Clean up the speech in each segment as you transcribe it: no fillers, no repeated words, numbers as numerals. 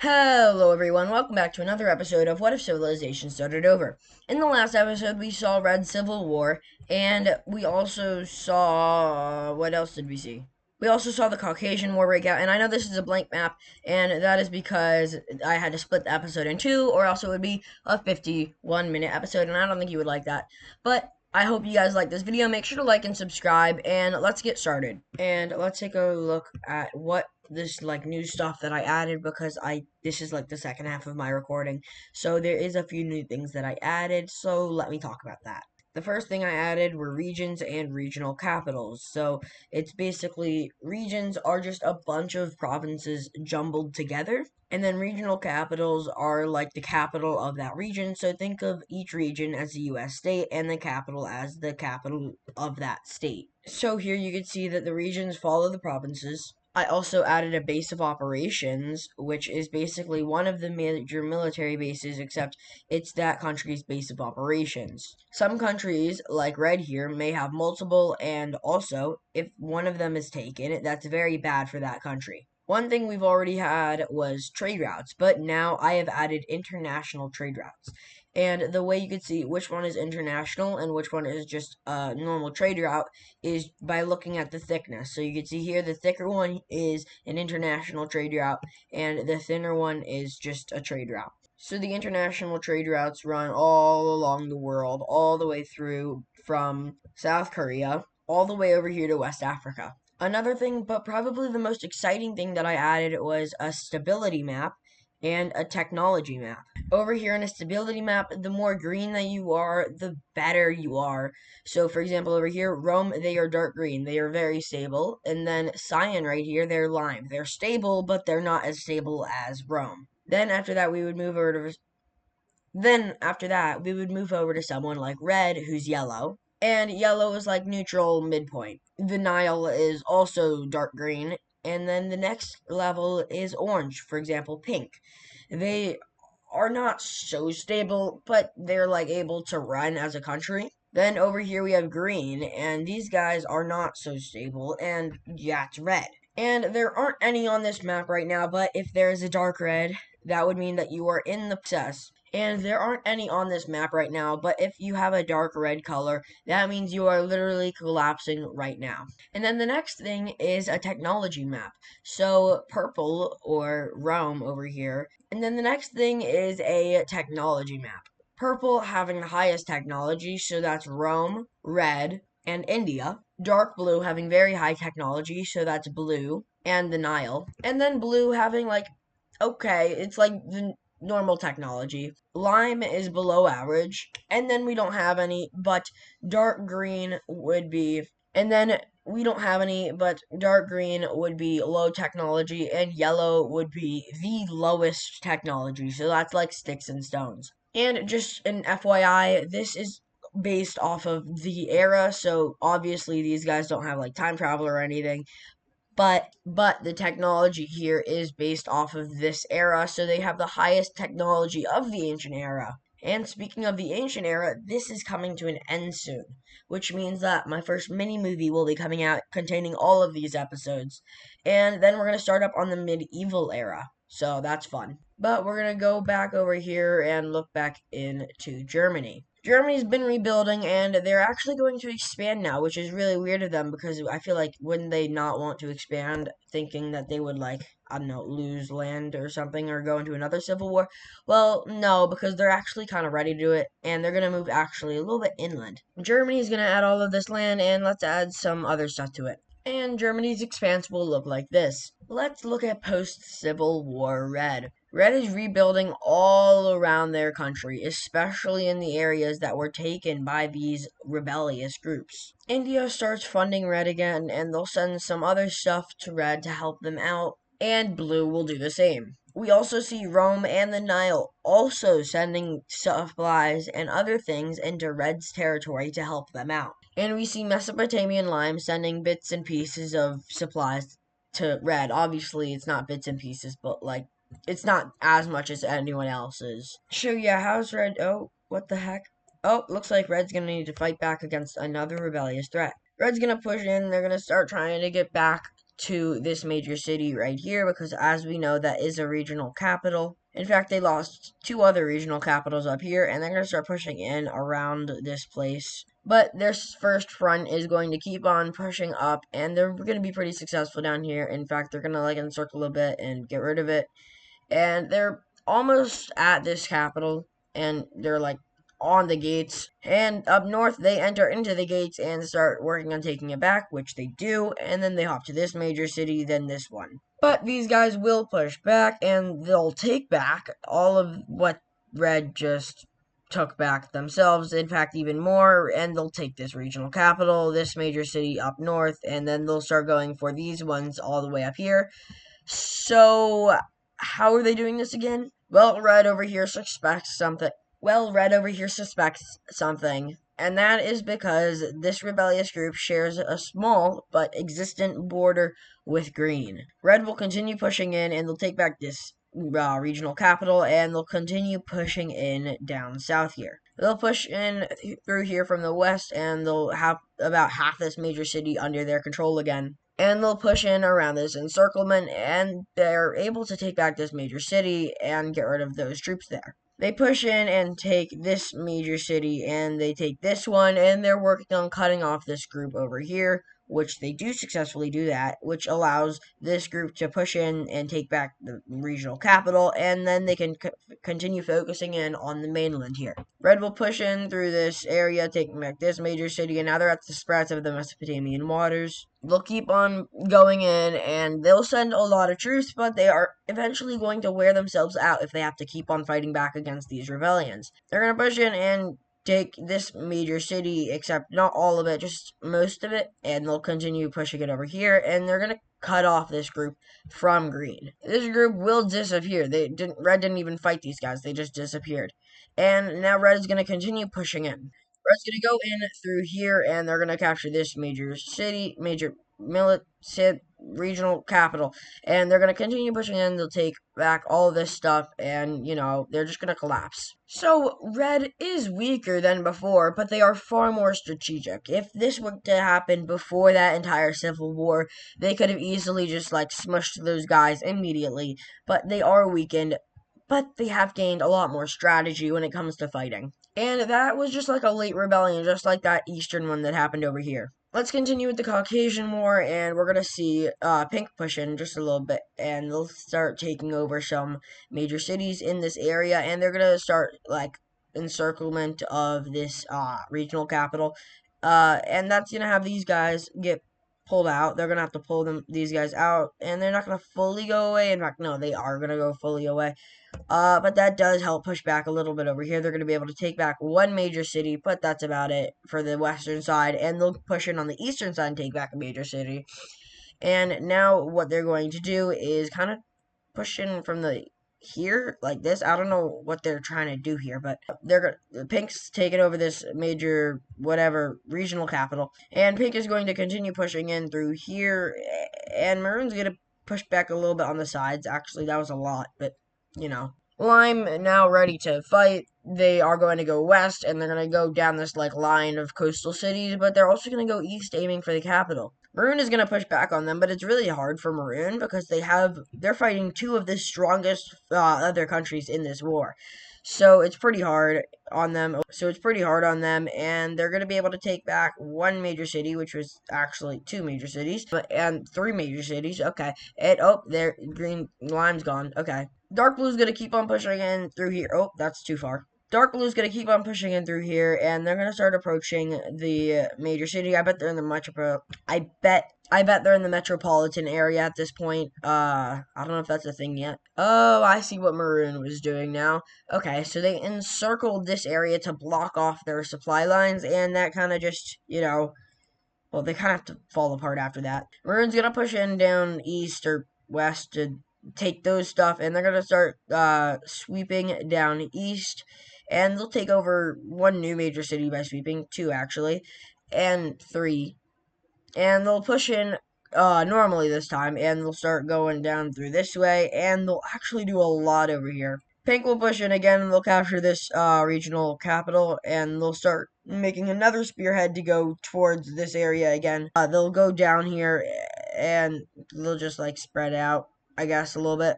Hello everyone, welcome back to another episode of What If Civilization Started Over. In the last episode, we saw Red Civil War, and we also saw... what else did we see? We also saw the Caucasian War breakout, and I know this is a blank map, and that is because I had to split the episode in two, or else it would be a 51-minute episode, and I don't think you would like that. But I hope you guys like this video. Make sure to like and subscribe, and let's get started. And let's take a look at what this new stuff that I added, because this is like the second half of my recording. So there is a few new things that I added, so let me talk about that. The first thing I added were regions and regional capitals. So it's basically regions are just a bunch of provinces jumbled together, and then regional capitals are like the capital of that region. So think of each region as a US state and the capital as the capital of that state. So here you can see that the regions follow the provinces. I also added a base of operations, which is basically one of the major military bases, except it's that country's base of operations. Some countries, like Red here, may have multiple, and also, if one of them is taken, that's very bad for that country. One thing we've already had was trade routes, but now I have added international trade routes. And the way you can see which one is international and which one is just a normal trade route is by looking at the thickness. So you can see here the thicker one is an international trade route, and the thinner one is just a trade route. So the international trade routes run all along the world, all the way through from South Korea, all the way over here to West Africa. Another thing, but probably the most exciting thing that I added, was a stability map and a technology map. Over here in a stability map, the more green that you are, the better you are. So for example, over here, Rome, they are dark green. They are very stable. And then Cyan right here, they're lime. They're stable, but they're not as stable as Rome. Then after that, we would move over to someone like Red, who's yellow. And yellow is like neutral midpoint. The Nile is also dark green. And then the next level is orange, for example, pink. They are not so stable, but they're like able to run as a country. Then over here we have green, and these guys are not so stable, and yeah, it's red. And there aren't any on this map right now, but if there is a dark red, that would mean that you are in the process. And there aren't any on this map right now, but if you have a dark red color, that means you are literally collapsing right now. And then the next thing is a technology map. So purple, or Rome over here. And then the next thing is a technology map. Purple having the highest technology, so that's Rome, red, and India. Dark blue having very high technology, so that's blue, and the Nile. And then blue having okay, it's like the normal technology. Lime is below average, and then we don't have any, but dark green would be, and then we don't have any, but dark green would be low technology, and yellow would be the lowest technology. So that's like sticks and stones. And just an FYI, this is based off of the era, so obviously these guys don't have like time travel or anything, but the technology here is based off of this era, so they have the highest technology of the ancient era. And speaking of the ancient era, this is coming to an end soon, which means that my first mini movie will be coming out containing all of these episodes. And then we're going to start up on the medieval era, so that's fun. But we're going to go back over here and look back into Germany. Germany's been rebuilding, and they're actually going to expand now, which is really weird of them, because I feel like wouldn't they not want to expand, thinking that they would, like, I don't know, lose land or something, or go into another civil war? Well, no, because they're actually kind of ready to do it, and they're going to move actually a little bit inland. Germany's going to add all of this land, and let's add some other stuff to it. And Germany's expanse will look like this. Let's look at post-Civil War Red. Red is rebuilding all around their country, especially in the areas that were taken by these rebellious groups. India starts funding Red again, and they'll send some other stuff to Red to help them out, and Blue will do the same. We also see Rome and the Nile also sending supplies and other things into Red's territory to help them out. And we see Mesopotamian Lime sending bits and pieces of supplies to Red. Obviously, it's not bits and pieces, but it's not as much as anyone else's. So yeah, how's Red? Oh, what the heck? Oh, looks like Red's gonna need to fight back against another rebellious threat. Red's gonna push in. They're gonna start trying to get back to this major city right here because, as we know, that is a regional capital. In fact, they lost two other regional capitals up here, and they're going to start pushing in around this place. But their first front is going to keep on pushing up, and they're going to be pretty successful down here. In fact, they're going to like encircle a bit and get rid of it. And they're almost at this capital, and they're like on the gates. And up north, they enter into the gates and start working on taking it back, which they do. And then they hop to this major city, then this one. But these guys will push back, and they'll take back all of what Red just took back themselves. In fact, even more. And they'll take this regional capital, this major city up north, and then they'll start going for these ones all the way up here. So, how are they doing this again? Well, Red over here suspects something. And that is because this rebellious group shares a small but existent border with Green. Red will continue pushing in, and they'll take back this regional capital, and they'll continue pushing in down south here. They'll push in through here from the west, and they'll have about half this major city under their control again. And they'll push in around this encirclement, and they're able to take back this major city and get rid of those troops there. They push in and take this major city, and they take this one, and they're working on cutting off this group over here, which they do successfully do that, which allows this group to push in and take back the regional capital, and then they can continue focusing in on the mainland here. Red will push in through this area, taking back this major city, and now they're at the sprouts of the Mesopotamian waters. They'll keep on going in, and they'll send a lot of troops, but they are eventually going to wear themselves out if they have to keep on fighting back against these rebellions. They're going to push in and take this major city, except not all of it, just most of it, and they'll continue pushing it over here, and they're going to cut off this group from Green. This group will disappear. Red didn't even fight these guys, they just disappeared. And now Red is going to continue pushing in. Red's going to go in through here, and they're going to capture this major city, regional capital, and they're going to continue pushing in. They'll take back all this stuff, and, they're just going to collapse. So, Red is weaker than before, but they are far more strategic. If this were to happen before that entire civil war, they could have easily just, smushed those guys immediately, but they are weakened, but they have gained a lot more strategy when it comes to fighting. And that was just like a late rebellion, just like that eastern one that happened over here. Let's continue with the Caucasian War, and we're going to see Pink push in just a little bit, and they'll start taking over some major cities in this area, and they're going to start, encirclement of this regional capital, and that's going to have these guys get pulled out. They're going to have to pull these guys out, and they're not going to fully go away. In fact, no, they are going to go fully away. But that does help push back a little bit over here. They're going to be able to take back one major city, but that's about it for the western side. And they'll push in on the eastern side and take back a major city. And now what they're going to do is kind of push in from here like this. I don't know what they're trying to do here, but the Pink's taking over this major whatever regional capital, and Pink is going to continue pushing in through here, and Maroon's going to push back a little bit on the sides. Actually, that was a lot, but Lime now ready to fight. They are going to go west, and they're going to go down this line of coastal cities, but they're also going to go east, aiming for the capital. Maroon is going to push back on them, but it's really hard for Maroon because they're fighting two of the strongest other countries in this war. So it's pretty hard on them. And they're going to be able to take back one major city, which was actually two major cities, and three major cities. Okay. And, there, green lime's gone. Okay. Dark Blue's going to keep on pushing in through here. Oh, that's too far. Dark Blue's going to keep on pushing in through here, and they're going to start approaching the major city. I bet they're in the I bet they're in the metropolitan area at this point. I don't know if that's a thing yet. Oh, I see what Maroon was doing now. Okay, so they encircled this area to block off their supply lines, and that kind of just, well, they kind of have to fall apart after that. Maroon's going to push in down east or west to take those stuff, and they're going to start sweeping down east, and they'll take over one new major city by sweeping, two actually, and three. And they'll push in normally this time, and they'll start going down through this way, and they'll actually do a lot over here. Pink will push in again, and they'll capture this regional capital, and they'll start making another spearhead to go towards this area again. They'll go down here, and they'll just like spread out, I guess, a little bit.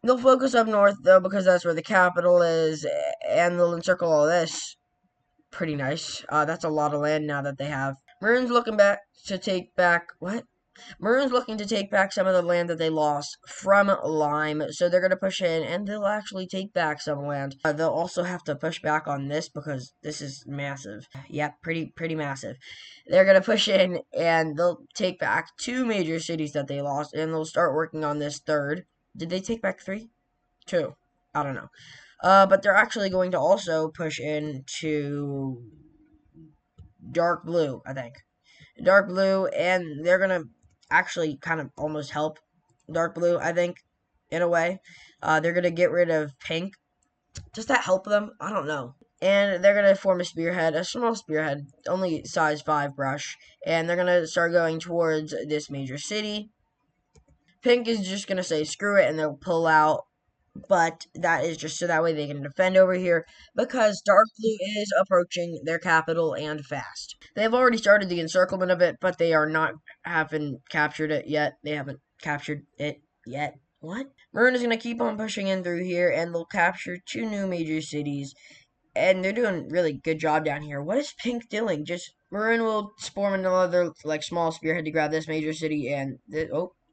They'll focus up north though because that's where the capital is, and they'll encircle all this. Pretty nice. That's a lot of land now that they have. Maroon's looking back to take back what? Maroon's looking to take back some of the land that they lost from Lime, so they're going to push in, and they'll actually take back some land. They'll also have to push back on this because this is massive. Yeah, pretty massive. They're going to push in, and they'll take back 2 major cities that they lost, and they'll start working on this third. Did they take back 3? 2. I don't know. But they're actually going to also push into dark blue, I think. Dark blue, and they're gonna actually kind of almost help dark blue, I think, in a way. They're gonna get rid of pink. Does that help them? I don't know. And they're gonna form a spearhead, a small spearhead, only size 5 brush, and they're gonna start going towards this major city. Pink is just gonna say screw it, and they'll pull out. But that is just so that way they can defend over here because Dark Blue is approaching their capital and fast. They've already started the encirclement of it, but they haven't captured it yet. They haven't captured it yet. What? Maroon is going to keep on pushing in through here, and they'll capture 2 new major cities. And they're doing really good job down here. What is Pink doing? Just Maroon will form another like small spearhead to grab this major city, and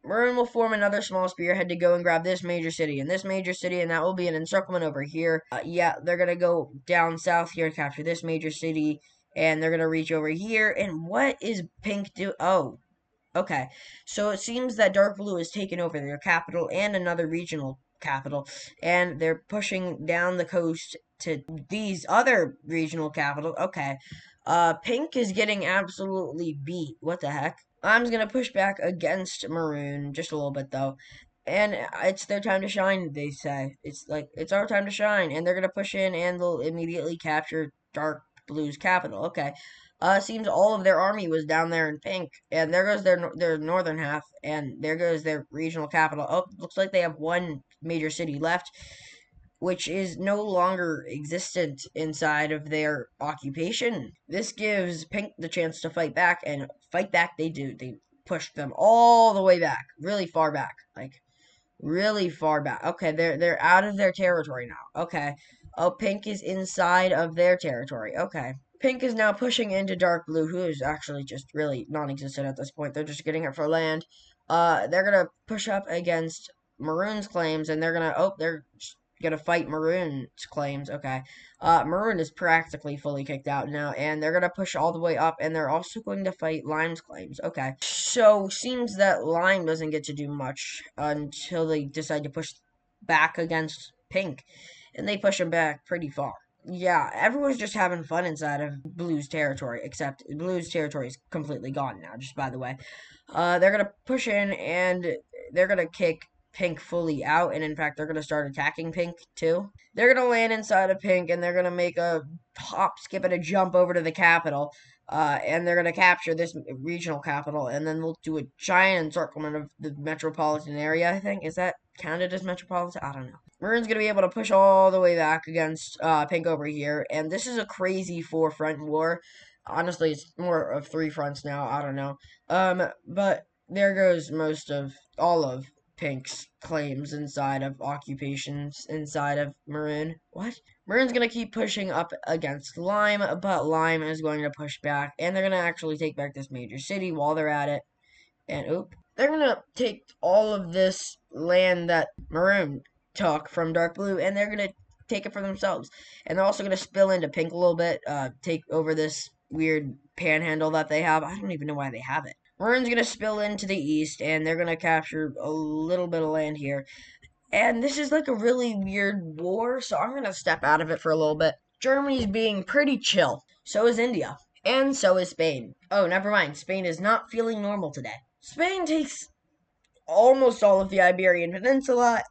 Maroon will form another small spearhead to go and grab this major city and this major city, and that will be an encirclement over here. Yeah, they're going to go down south here and capture this major city, and they're going to reach over here. And what is Pink do? Oh, okay. So it seems that Dark Blue has taken over their capital and another regional capital, and they're pushing down the coast to these other regional capital. Okay. Pink is getting absolutely beat. What the heck? I'm just gonna push back against Maroon just a little bit though. And it's their time to shine, they say. It's like it's our time to shine, and they're gonna push in and they'll immediately capture Dark Blue's capital. Okay. Seems all of their army was down there in pink, and there goes their northern half, and there goes their regional capital. Oh, looks like they have 1 major city left, which is no longer existent inside of their occupation. This gives Pink the chance to fight back, and fight back they do. They push them all the way back, really far back, like really far back. Okay, they're out of their territory now. Okay. Oh, Pink is inside of their territory. Okay. Pink is now pushing into Dark Blue, who is actually just really non-existent at this point. They're just getting it for land. They're gonna push up against Maroon's claims, and they're gonna fight Maroon's claims. Okay. Maroon is practically fully kicked out now, and they're gonna push all the way up, and they're also going to fight Lime's claims. Okay. So seems that Lime doesn't get to do much until they decide to push back against Pink, and they push him back pretty far. Yeah, everyone's just having fun inside of Blue's territory, except Blue's territory is completely gone now, just by the way. They're gonna push in, and they're gonna kick Pink fully out, and in fact, they're gonna start attacking Pink too. They're gonna land inside of Pink, and they're gonna make a hop, skip, and a jump over to the capital, and they're gonna capture this regional capital, and then they'll do a giant encirclement of the metropolitan area. I think is that counted as metropolitan? I don't know. Maroon's gonna be able to push all the way back against Pink over here, and this is a crazy 4-front war. Honestly, it's more of 3 fronts now. I don't know. But there goes all of Pink's claims inside of occupations inside of Maroon. What? Maroon's gonna keep pushing up against Lime, but Lime is going to push back, and they're gonna actually take back this major city while they're at it. And they're gonna take all of this land that Maroon took from Dark Blue, and they're gonna take it for themselves. And they're also gonna spill into Pink a little bit, take over this weird panhandle that they have. I don't even know why they have it. Maroon's gonna spill into the east, and they're gonna capture a little bit of land here. And this is like a really weird war, so I'm gonna step out of it for a little bit. Germany's being pretty chill. So is India. And so is Spain. Oh, never mind. Spain is not feeling normal today. Spain takes almost all of the Iberian Peninsula,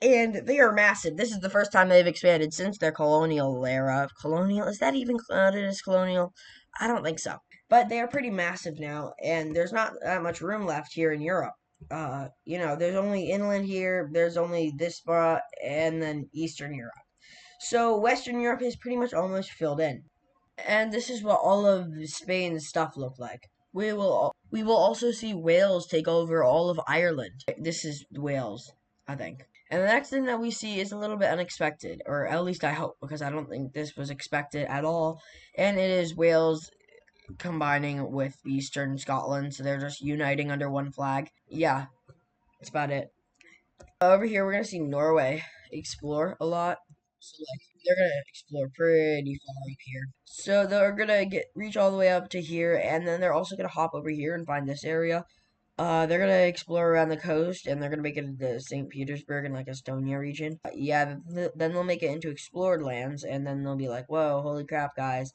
and they are massive. This is the first time they've expanded since their colonial era. Colonial? Is that even counted as colonial? I don't think so. But they are pretty massive now, and there's not that much room left here in Europe. There's only inland here, there's only this spot, and then Eastern Europe. So Western Europe is pretty much almost filled in. And this is what all of Spain's stuff looked like. We will also see Wales take over all of Ireland. This is Wales, I think. And the next thing that we see is a little bit unexpected, or at least I hope, because I don't think this was expected at all. And it is Wales combining with Eastern Scotland, so they're just uniting under one flag. Yeah, that's about it. Over here, we're gonna see Norway explore a lot. So like they're gonna explore pretty far up here. So they're gonna reach all the way up to here, and then they're also gonna hop over here and find this area. They're gonna explore around the coast, and they're gonna make it into St. Petersburg and like Estonia region. Yeah, then they'll make it into explored lands, and then they'll be like, "Whoa, holy crap, guys!"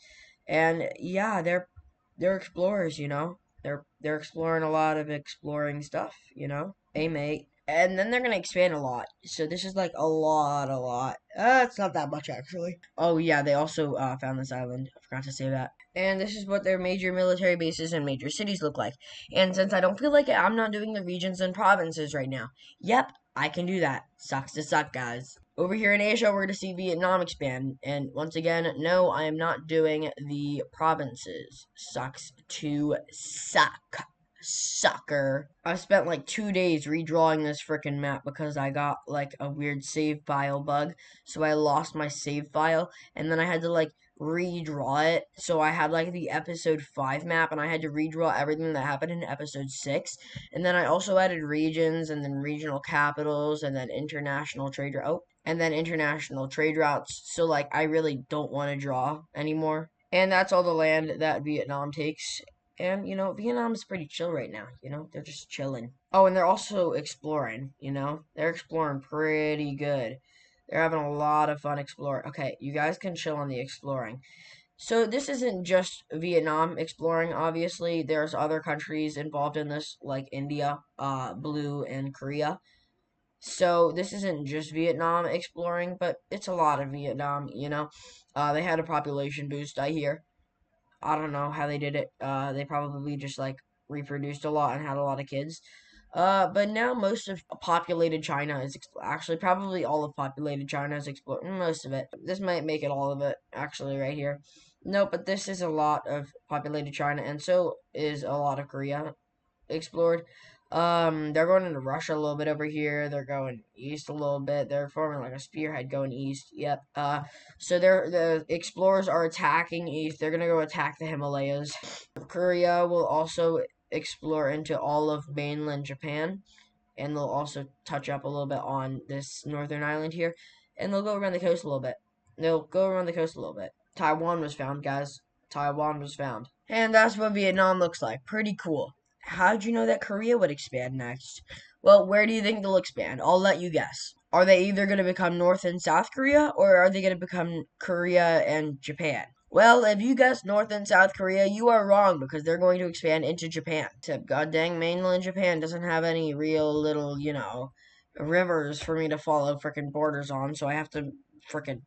And yeah, they're explorers, you know. They're exploring a lot of exploring stuff, you know. Hey, mate. And then they're gonna expand a lot. So this is like a lot, a lot. It's not that much actually. Oh yeah, they also found this island. I forgot to say that. And this is what their major military bases and major cities look like. And since I don't feel like it, I'm not doing the regions and provinces right now. Yep, I can do that. Sucks to suck, guys. Over here in Asia, we're going to see Vietnam expand. And once again, no, I am not doing the provinces. Sucks to suck. Sucker. I spent like 2 days redrawing this freaking map because I got like a weird save file bug. So I lost my save file. And then I had to like redraw it. So I had like the episode 5 map and I had to redraw everything that happened in episode 6. And then I also added regions and then regional capitals and then international trade route and then international trade routes. So like I really don't want to draw anymore. And that's all the land that Vietnam takes. And you know, Vietnam's pretty chill right now, you know? They're just chilling. Oh, and they're also exploring, you know? They're exploring pretty good. They're having a lot of fun exploring. Okay, you guys can chill on the exploring. So this isn't just Vietnam exploring, obviously. There's other countries involved in this, like India, Blue, and Korea. So this isn't just Vietnam exploring, but it's a lot of Vietnam, you know. They had a population boost, I hear. I don't know how they did it. They probably just like reproduced a lot and had a lot of kids. But now most of populated China is actually probably all of populated China is explored. Most of it. This might make it all of it actually right here. No, but this is a lot of populated China, and so is a lot of Korea explored. They're going into Russia a little bit over here. They're going east a little bit. They're forming like a spearhead going east. Yep. So the explorers are attacking east. They're gonna go attack the Himalayas. Korea will also explore into all of mainland Japan, and they'll also touch up a little bit on this northern island here, and they'll go around the coast a little bit. They'll go around the coast a little bit. Taiwan was found, guys. Taiwan was found. And that's what Vietnam looks like. Pretty cool. How'd you know that Korea would expand next? Well, where do you think they'll expand? I'll let you guess. Are they either going to become North and South Korea, or are they going to become Korea and Japan? Well, if you guessed North and South Korea, you are wrong because they're going to expand into Japan. Except, god dang, mainland Japan doesn't have any real little, you know, rivers for me to follow frickin' borders on, so I have to frickin'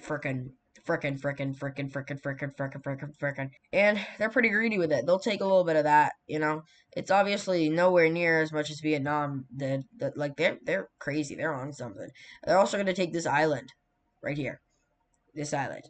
frickin' frickin'. And they're pretty greedy with it. They'll take a little bit of that, you know. It's obviously nowhere near as much as Vietnam did. That like they're crazy. They're on something. They're also gonna take this island right here. This island.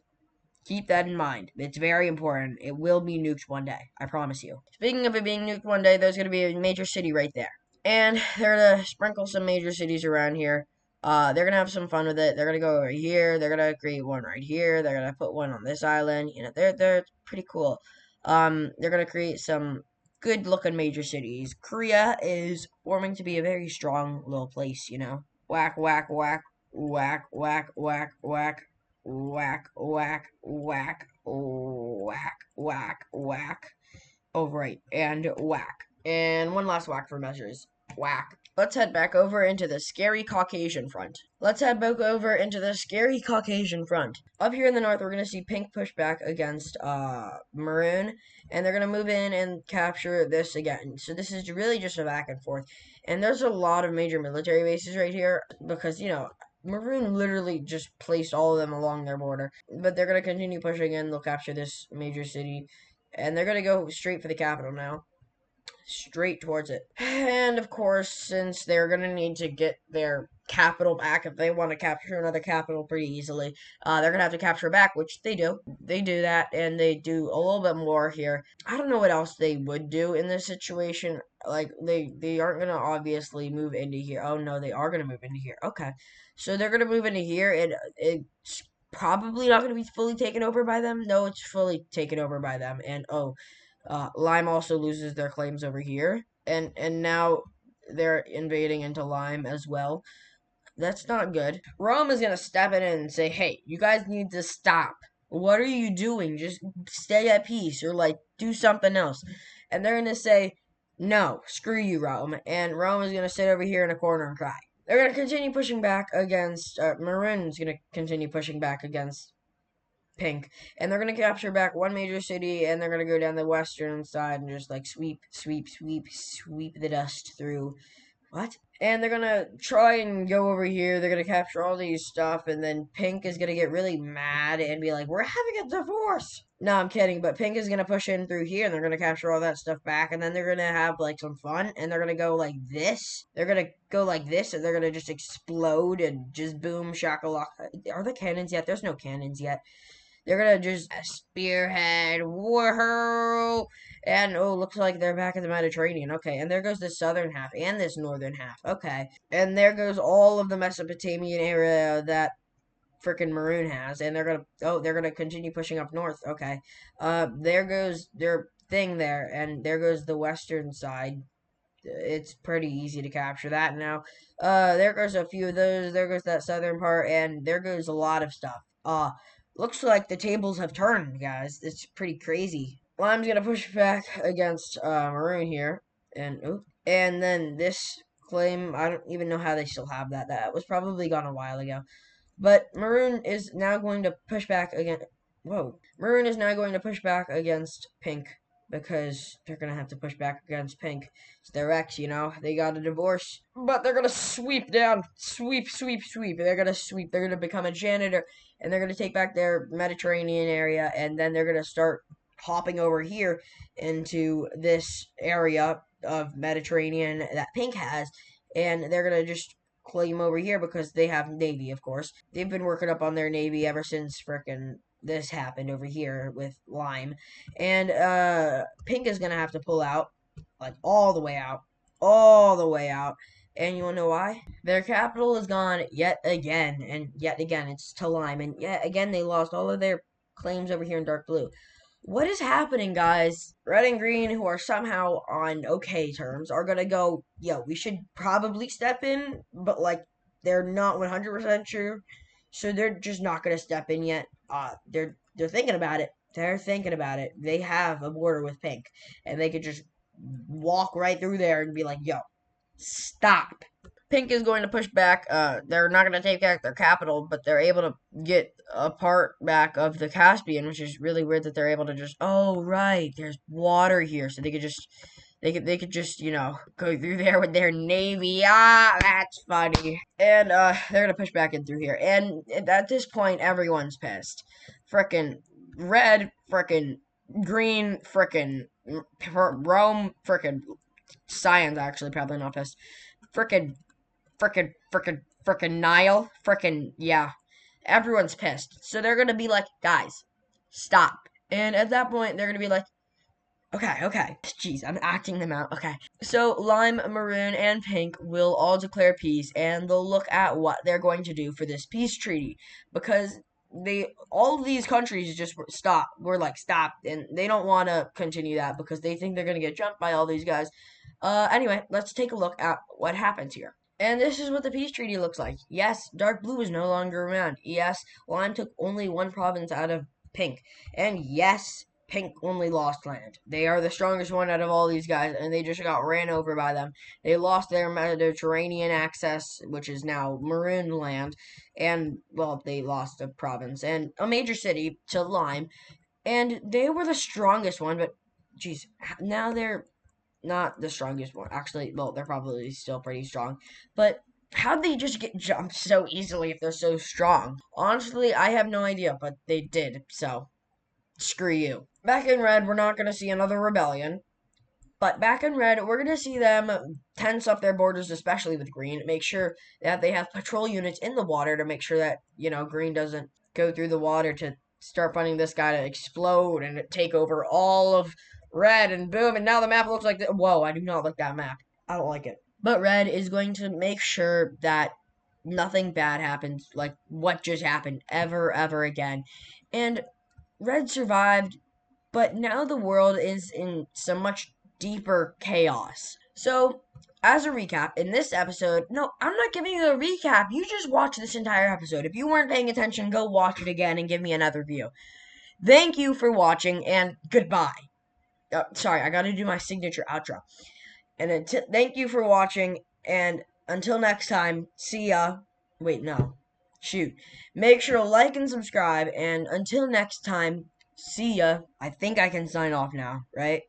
Keep that in mind. It's very important. It will be nuked one day. I promise you. Speaking of it being nuked one day, there's gonna be a major city right there. And they're gonna sprinkle some major cities around here. They're gonna have some fun with it. They're gonna go over here. They're gonna create one right here. They're gonna put one on this island. You know, they're pretty cool. They're gonna create some good looking major cities. Korea is forming to be a very strong little place. You know, whack whack whack whack whack whack whack whack whack whack whack whack whack. Oh right, and whack. And one last whack for measures. Whack. Let's head back over into the scary Caucasian front. Let's head back over into the scary Caucasian front. Up here in the north, we're going to see pink push back against maroon, and they're going to move in and capture this again. So this is really just a back and forth. And there's a lot of major military bases right here because, you know, Maroon literally just placed all of them along their border. But they're going to continue pushing in. They'll capture this major city. And they're going to go straight for the capital now. Straight towards it. And of course, since they're going to need to get their capital back if they want to capture another capital pretty easily. They're gonna have to capture back, which they do. They do that, and they do a little bit more here. I don't know what else they would do in this situation. Like they aren't gonna obviously move into here. Oh no, they are gonna move into here. Okay, so they're gonna move into here, and it's probably not gonna be fully taken over by them. No, it's fully taken over by them. And oh, Lime also loses their claims over here, and now they're invading into Lime as well. That's not good. Rome is gonna step in and say, "Hey, you guys need to stop. What are you doing? Just stay at peace, or like do something else." And they're gonna say, "No, screw you, Rome." And Rome is gonna sit over here in a corner and cry. They're gonna continue pushing back against Maroon's gonna continue pushing back against Pink, and they're gonna capture back one major city, and they're gonna go down the western side and just like sweep, sweep, sweep, sweep the dust through. What? And they're gonna try and go over here. They're gonna capture all these stuff, and then Pink is gonna get really mad and be like, "We're having a divorce." No, I'm kidding. But Pink is gonna push in through here, and they're gonna capture all that stuff back, and then they're gonna have like some fun, and they're gonna go like this. They're gonna go like this, and they're gonna just explode and just boom shakalaka. Are the cannons yet? There's no cannons yet. They're gonna just spearhead, woohoo! And oh, looks like they're back in the Mediterranean. Okay, and there goes the southern half and this northern half. Okay, and there goes all of the Mesopotamian area that freaking Maroon has, and they're gonna continue pushing up north. Okay, there goes their thing there, and there goes the western side. It's pretty easy to capture that now. There goes a few of those. There goes that southern part, and there goes a lot of stuff. Looks like the tables have turned, guys. It's pretty crazy. Lime's gonna push back against Maroon here, and then this claim, I don't even know how they still have that. That was probably gone a while ago. But Maroon is now going to push back again. Whoa. Maroon is now going to push back against Pink because they're going to have to push back against Pink. It's their ex, you know. They got a divorce. But they're going to sweep down. Sweep, sweep, sweep. They're going to sweep. They're going to become a janitor. And they're going to take back their Mediterranean area. And then they're going to start hopping over here into this area of Mediterranean that Pink has. And they're going to just claim over here because they have Navy, of course. They've been working up on their Navy ever since frickin' this happened over here with Lime. And Pink is gonna have to pull out, like all the way out. All the way out. And you wanna know why? Their capital is gone yet again, and yet again it's to Lime, and yet again they lost all of their claims over here in dark blue. What is happening, guys? Red and green, who are somehow on okay terms, are gonna go, yo, we should probably step in, but like they're not 100% sure, so they're just not gonna step in yet. They're thinking about it. They're thinking about it. They have a border with Pink, and they could just walk right through there and be like, yo, stop. Pink is going to push back. They're not going to take back their capital, but they're able to get a part back of the Caspian, which is really weird that they're able to just. Oh right, there's water here, so they could just. They could just, you know, go through there with their navy. Ah, that's funny. And they're gonna push back in through here. And at this point, everyone's pissed. Frickin' red, frickin' green, frickin' Rome, frickin' Cyan's actually probably not pissed. Frickin' frickin' Nile, frickin' yeah. Everyone's pissed. So they're gonna be like, guys, stop. And at that point, they're gonna be like, okay. Jeez, I'm acting them out. Okay. So Lime, Maroon, and Pink will all declare peace, and they'll look at what they're going to do for this peace treaty because all of these countries just were like stop, and they don't want to continue that because they think they're gonna get jumped by all these guys. Anyway, let's take a look at what happens here. And this is what the peace treaty looks like. Yes, dark blue is no longer around. Yes, Lime took only one province out of Pink. And yes, Pink only lost land. They are the strongest one out of all these guys, and they just got ran over by them. They lost their Mediterranean access, which is now Maroon land, and, well, they lost a province and a major city to Lime. And they were the strongest one, but, geez, now they're not the strongest one. Actually, well, they're probably still pretty strong. But how'd they just get jumped so easily if they're so strong? Honestly, I have no idea, but they did, so screw you. Back in red, we're not going to see another rebellion. But back in red, we're going to see them tense up their borders, especially with green. Make sure that they have patrol units in the water to make sure that, green doesn't go through the water to start finding this guy to explode and take over all of red. And boom, and now the map looks like this. Whoa, I do not like that map. I don't like it. But red is going to make sure that nothing bad happens, like what just happened, ever again. And red survived, but now the world is in some much deeper chaos. So, as a recap, in this episode, no, I'm not giving you a recap. You just watch this entire episode. If you weren't paying attention, go watch it again and give me another view. Thank you for watching, and goodbye. Sorry, I gotta do my signature outro. And thank you for watching, and until next time, see ya. Wait, no. Shoot. Make sure to like and subscribe, and until next time, see ya. I think I can sign off now, right?